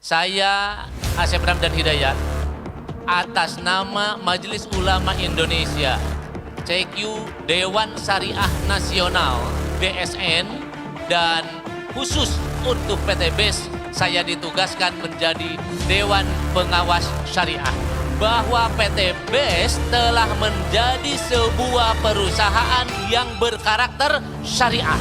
Saya Asep Ramdan Hidayat atas nama Majelis Ulama Indonesia, CQ Dewan Syariah Nasional DSN, dan khusus untuk PT BES saya ditugaskan menjadi Dewan Pengawas Syariah, bahwa PT BES telah menjadi sebuah perusahaan yang berkarakter syariah.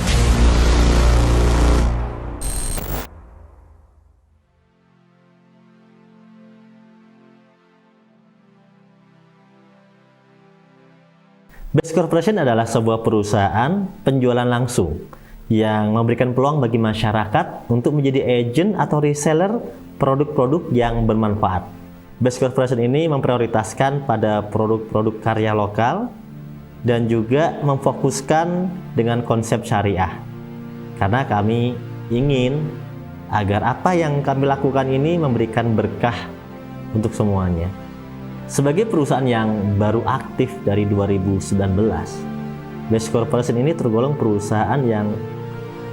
BES Corporation adalah sebuah perusahaan penjualan langsung yang memberikan peluang bagi masyarakat untuk menjadi agen atau reseller produk-produk yang bermanfaat. BES Corporation ini memprioritaskan pada produk-produk karya lokal dan juga memfokuskan dengan konsep syariah. Karena kami ingin agar apa yang kami lakukan ini memberikan berkah untuk semuanya. Sebagai perusahaan yang baru aktif dari 2019, BES Corporation ini tergolong perusahaan yang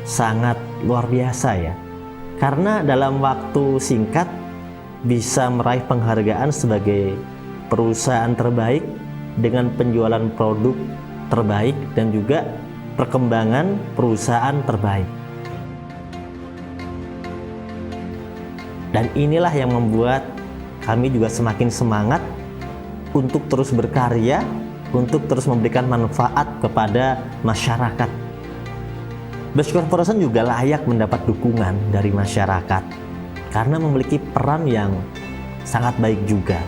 sangat luar biasa ya. Karena dalam waktu singkat bisa meraih penghargaan sebagai perusahaan terbaik dengan penjualan produk terbaik dan juga perkembangan perusahaan terbaik. Dan inilah yang membuat kami juga semakin semangat untuk terus berkarya, untuk terus memberikan manfaat kepada masyarakat. BES Corporation juga layak mendapat dukungan dari masyarakat karena memiliki peran yang sangat baik juga.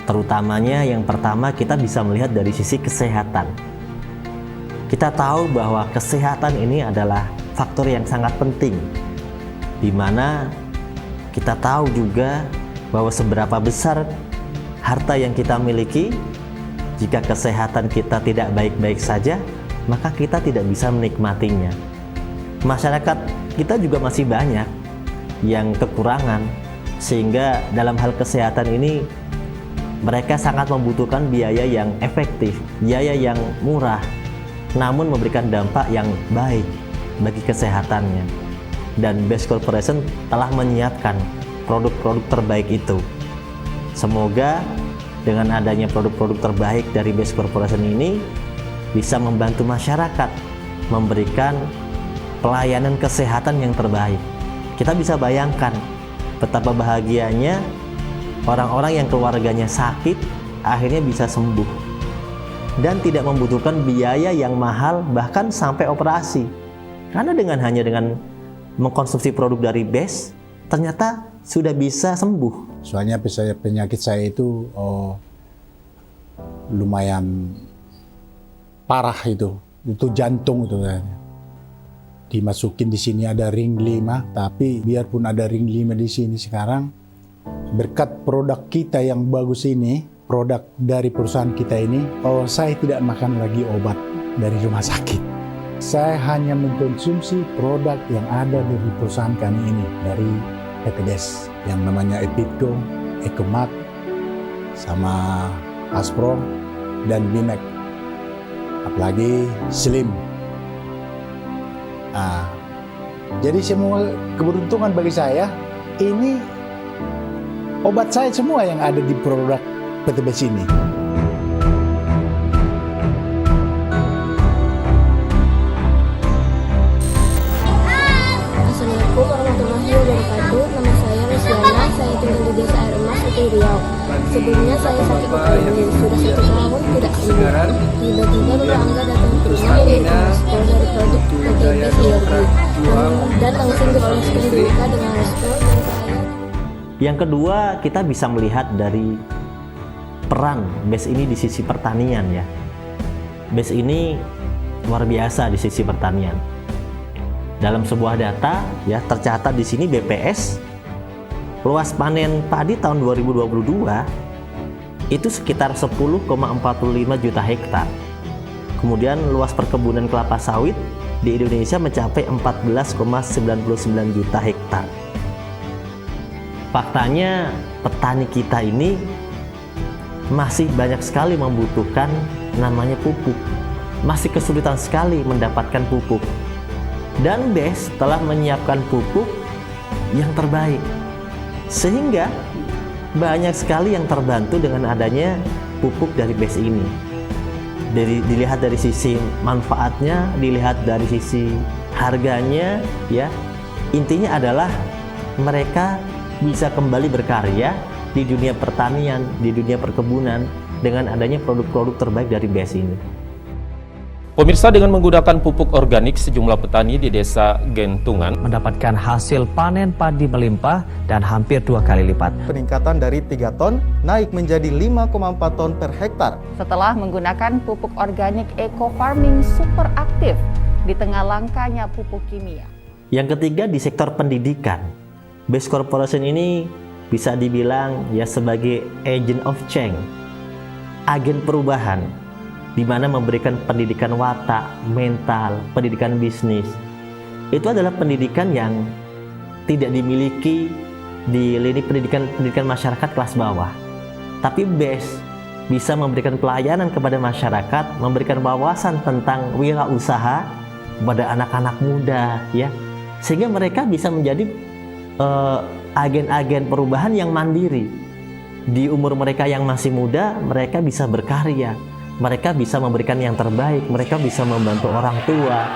Terutamanya yang pertama, kita bisa melihat dari sisi kesehatan. Kita tahu bahwa kesehatan ini adalah faktor yang sangat penting, di mana kita tahu juga bahwa seberapa besar harta yang kita miliki, jika kesehatan kita tidak baik-baik saja, maka kita tidak bisa menikmatinya. Masyarakat kita juga masih banyak yang kekurangan, sehingga dalam hal kesehatan ini mereka sangat membutuhkan biaya yang efektif, biaya yang murah, namun memberikan dampak yang baik bagi kesehatannya. Dan BES Corporation telah menyiapkan produk-produk terbaik itu. Semoga dengan adanya produk-produk terbaik dari BES Corporation ini bisa membantu masyarakat memberikan pelayanan kesehatan yang terbaik. Kita bisa bayangkan betapa bahagianya orang-orang yang keluarganya sakit akhirnya bisa sembuh dan tidak membutuhkan biaya yang mahal bahkan sampai operasi. Karena hanya dengan mengkonsumsi produk dari BES ternyata sudah bisa sembuh. Soalnya penyakit saya itu lumayan parah itu jantung itu kayaknya. Dimasukin di sini ada ring 5, tapi biarpun ada ring 5 di sini sekarang, berkat produk kita yang bagus ini, produk dari perusahaan kita ini, saya tidak makan lagi obat dari rumah sakit. Saya hanya mengkonsumsi produk yang ada dari perusahaan kami ini, dari PT BES, yang namanya Epitco, Ecomat, sama Aspro, dan Bimek. Apalagi Slim. Jadi semua keberuntungan bagi saya, ini obat saya semua yang ada di produk PT BES ini. Assalamualaikum warahmatullahi wabarakatuh. Nama saya Luciana, saya tinggal di Desa Air Emas, Kutai Riau. Sebelumnya saya sakit autoimun, sudah 1 tahun tidak sembuh. Tiba-tiba tetangga datang ke rumah memberikan respon dari produk PT BES IRB dan langsung dioleskan di muka dengan respon dan saya. Yang kedua, kita bisa melihat dari peran BES ini di sisi pertanian ya. BES ini luar biasa di sisi pertanian. Dalam sebuah data ya tercatat di sini BPS luas panen padi tahun 2022 itu sekitar 10,45 juta hektar. Kemudian luas perkebunan kelapa sawit di Indonesia mencapai 14,99 juta hektar. Faktanya petani kita ini masih banyak sekali membutuhkan namanya pupuk. Masih kesulitan sekali mendapatkan pupuk. Dan BES telah menyiapkan pupuk yang terbaik. Sehingga banyak sekali yang terbantu dengan adanya pupuk dari BES ini. Dilihat dari sisi manfaatnya, dilihat dari sisi harganya, ya. Intinya adalah mereka bisa kembali berkarya di dunia pertanian, di dunia perkebunan dengan adanya produk-produk terbaik dari BES ini. Pemirsa, dengan menggunakan pupuk organik, sejumlah petani di desa Gentungan mendapatkan hasil panen padi melimpah dan hampir 2 kali lipat. Peningkatan dari 3 ton naik menjadi 5,4 ton per hektar. Setelah menggunakan pupuk organik eco farming super aktif di tengah langkanya pupuk kimia. Yang ketiga, di sektor pendidikan, BES Corporation ini bisa dibilang ya sebagai agent of change, agen perubahan, di mana memberikan pendidikan watak, mental, pendidikan bisnis. Itu adalah pendidikan yang tidak dimiliki di lini pendidikan masyarakat kelas bawah. Tapi BES bisa memberikan pelayanan kepada masyarakat, memberikan wawasan tentang wirausaha kepada anak-anak muda, ya, sehingga mereka bisa menjadi agen-agen perubahan yang mandiri. Di umur mereka yang masih muda, mereka bisa berkarya. Mereka bisa memberikan yang terbaik, mereka bisa membantu orang tua,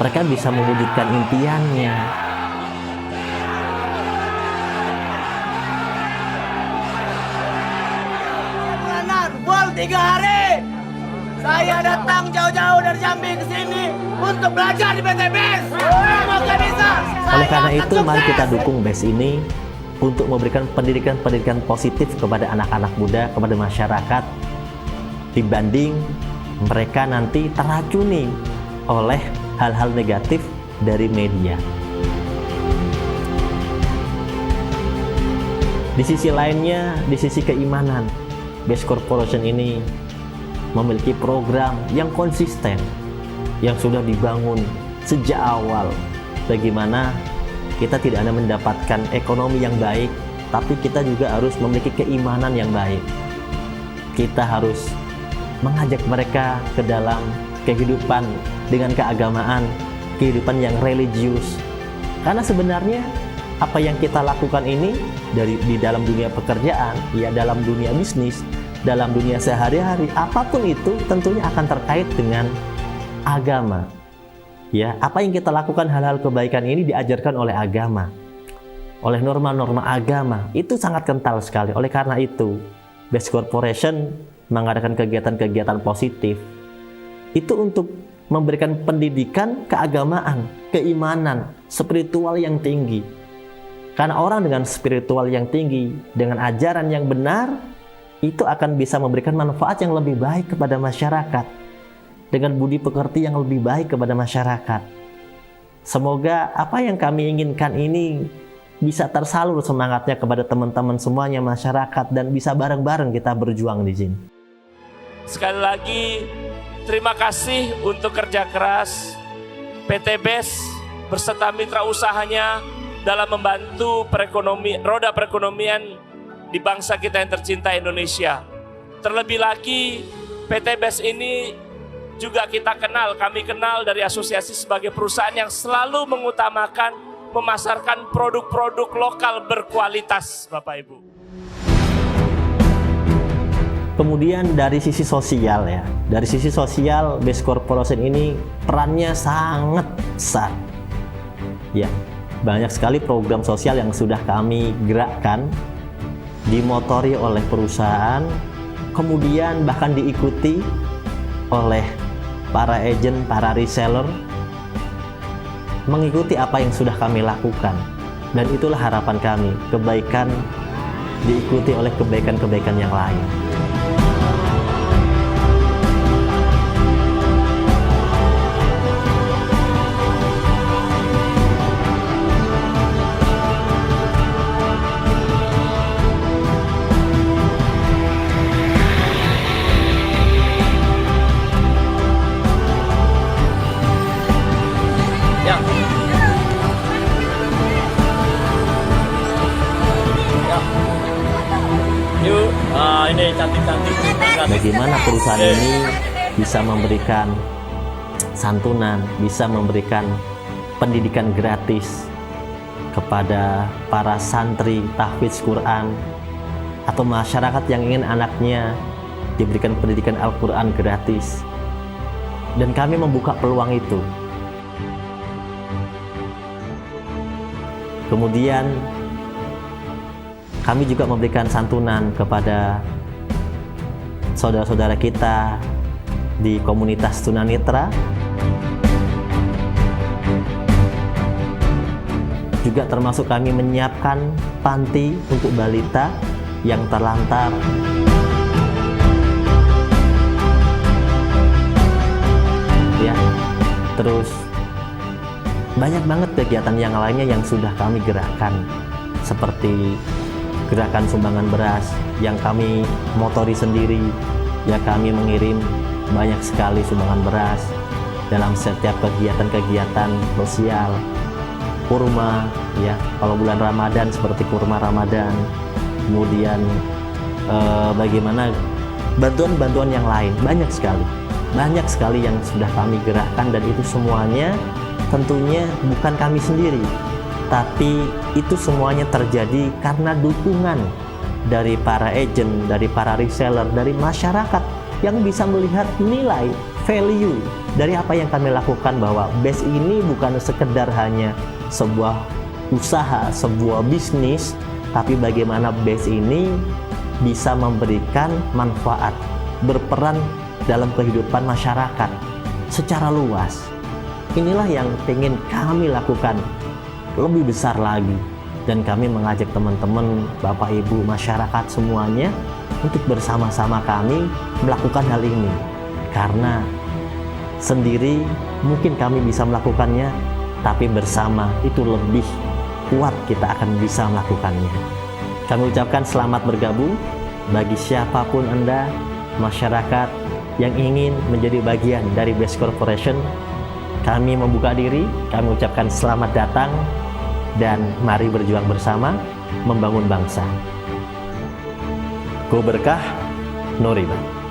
mereka bisa mewujudkan impiannya. Full 3 hari, saya datang jauh-jauh dari Jambi ke sini untuk belajar di PT BES. Semoga bisa. Oleh karena itu, mari kita dukung BES ini untuk memberikan pendidikan positif kepada anak-anak muda, kepada masyarakat, dibanding mereka nanti teracuni oleh hal-hal negatif dari media. Di sisi lainnya, di sisi keimanan, BES Corporation ini memiliki program yang konsisten, yang sudah dibangun sejak awal. Bagaimana kita tidak hanya mendapatkan ekonomi yang baik, tapi kita juga harus memiliki keimanan yang baik. Kita harus mengajak mereka ke dalam kehidupan dengan keagamaan, kehidupan yang religius. Karena sebenarnya apa yang kita lakukan ini di dalam dunia pekerjaan, ya dalam dunia bisnis, dalam dunia sehari-hari, apapun itu tentunya akan terkait dengan agama. Ya, apa yang kita lakukan, hal-hal kebaikan ini diajarkan oleh agama, oleh norma-norma agama. Itu sangat kental sekali. Oleh karena itu, BES Corporation mengadakan kegiatan-kegiatan positif itu untuk memberikan pendidikan keagamaan, keimanan, spiritual yang tinggi. Karena orang dengan spiritual yang tinggi, dengan ajaran yang benar, itu akan bisa memberikan manfaat yang lebih baik kepada masyarakat, dengan budi pekerti yang lebih baik kepada masyarakat. Semoga apa yang kami inginkan ini bisa tersalur semangatnya kepada teman-teman semuanya masyarakat, dan bisa bareng-bareng kita berjuang di sini. Sekali lagi, terima kasih untuk kerja keras PT BES beserta mitra usahanya dalam membantu roda perekonomian di bangsa kita yang tercinta Indonesia. Terlebih lagi, PT BES ini juga kami kenal dari asosiasi sebagai perusahaan yang selalu mengutamakan memasarkan produk-produk lokal berkualitas, Bapak Ibu. Kemudian dari sisi sosial, ya, dari sisi sosial BES Corporation ini perannya sangat besar. Ya, banyak sekali program sosial yang sudah kami gerakkan, dimotori oleh perusahaan, kemudian bahkan diikuti oleh para agent, para reseller, mengikuti apa yang sudah kami lakukan. Dan itulah harapan kami, kebaikan diikuti oleh kebaikan-kebaikan yang lain. Ini cantik-cantik. Bagaimana perusahaan ini bisa memberikan santunan, bisa memberikan pendidikan gratis kepada para santri tahfidz Quran atau masyarakat yang ingin anaknya diberikan pendidikan Al-Quran gratis. Dan kami membuka peluang itu. Kemudian kami juga memberikan santunan kepada saudara-saudara kita di komunitas tunanetra. Juga termasuk kami menyiapkan panti untuk balita yang terlantar. Ya, terus banyak banget kegiatan yang lainnya yang sudah kami gerakkan, seperti gerakan sumbangan beras yang kami motori sendiri. Ya, kami mengirim banyak sekali sumbangan beras dalam setiap kegiatan-kegiatan sosial. Kurma, ya, kalau bulan Ramadan seperti kurma Ramadan. Kemudian bagaimana bantuan-bantuan yang lain, banyak sekali yang sudah kami gerakkan, dan itu semuanya tentunya bukan kami sendiri, tapi itu semuanya terjadi karena dukungan dari para agent, dari para reseller, dari masyarakat yang bisa melihat nilai, value dari apa yang kami lakukan, bahwa BES ini bukan sekedar hanya sebuah usaha, sebuah bisnis, tapi bagaimana BES ini bisa memberikan manfaat, berperan dalam kehidupan masyarakat secara luas. Inilah yang ingin kami lakukan lebih besar lagi, dan kami mengajak teman-teman, Bapak Ibu, masyarakat semuanya untuk bersama-sama kami melakukan hal ini, karena sendiri mungkin kami bisa melakukannya, tapi bersama itu lebih kuat kita akan bisa melakukannya. Kami ucapkan selamat bergabung bagi siapapun Anda, masyarakat yang ingin menjadi bagian dari BES Corporation. Kami membuka diri, kami ucapkan selamat datang, dan mari berjuang bersama membangun bangsa. Go berkah, no riba.